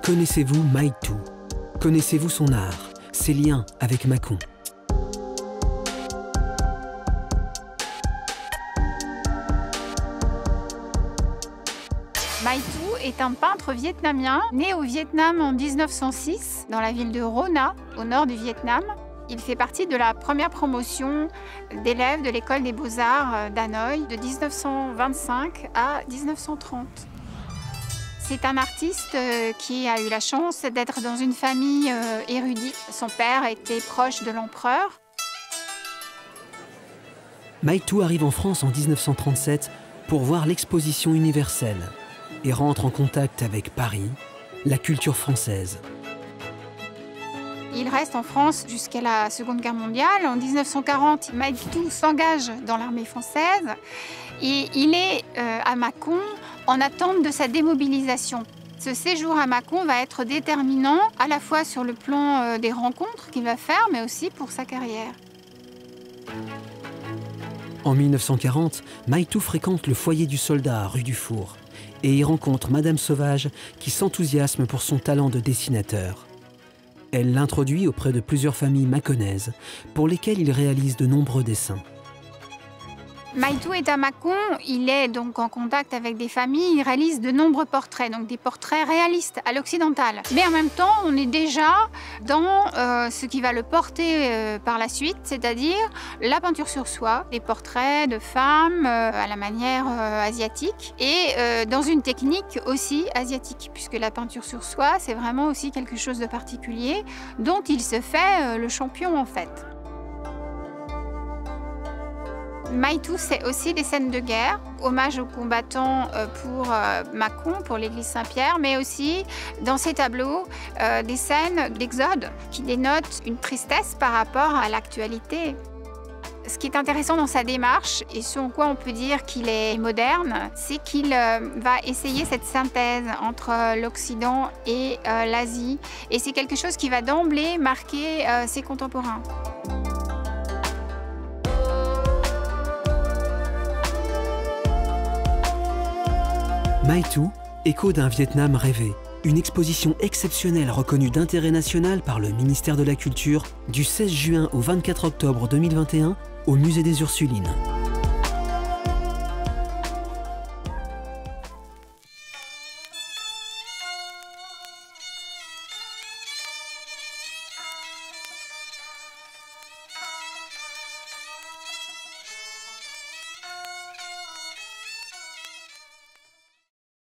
Connaissez-vous Maitou? Connaissez-vous son art, ses liens avec Mâcon? Maitou est un peintre vietnamien né au Vietnam en 1906 dans la ville de Rona, au nord du Vietnam. Il fait partie de la première promotion d'élèves de l'école des beaux-arts d'Hanoï de 1925 à 1930. C'est un artiste qui a eu la chance d'être dans une famille érudite. Son père était proche de l'empereur. Maitou arrive en France en 1937 pour voir l'exposition universelle et rentre en contact avec Paris, la culture française. Il reste en France jusqu'à la Seconde Guerre mondiale. En 1940, Maitou s'engage dans l'armée française et il est à Mâcon en attente de sa démobilisation. Ce séjour à Mâcon va être déterminant à la fois sur le plan des rencontres qu'il va faire, mais aussi pour sa carrière. En 1940, Maitou fréquente le foyer du soldat à rue du Four et y rencontre Madame Sauvage qui s'enthousiasme pour son talent de dessinateur. Elle l'introduit auprès de plusieurs familles mâconnaises pour lesquelles il réalise de nombreux dessins. Maitou est à Mâcon, il est donc en contact avec des familles, il réalise de nombreux portraits, donc des portraits réalistes à l'occidental. Mais en même temps, on est déjà dans ce qui va le porter par la suite, c'est-à-dire la peinture sur soie, des portraits de femmes à la manière asiatique et dans une technique aussi asiatique, puisque la peinture sur soie, c'est vraiment aussi quelque chose de particulier dont il se fait le champion en fait. Maitou, c'est aussi des scènes de guerre, hommage aux combattants pour Mâcon, pour l'église Saint-Pierre, mais aussi dans ses tableaux des scènes d'exode qui dénotent une tristesse par rapport à l'actualité. Ce qui est intéressant dans sa démarche, et ce en quoi on peut dire qu'il est moderne, c'est qu'il va essayer cette synthèse entre l'Occident et l'Asie. Et c'est quelque chose qui va d'emblée marquer ses contemporains. Maitou, écho d'un Vietnam rêvé. Une exposition exceptionnelle reconnue d'intérêt national par le ministère de la Culture du 16 juin au 24 octobre 2021 au Musée des Ursulines.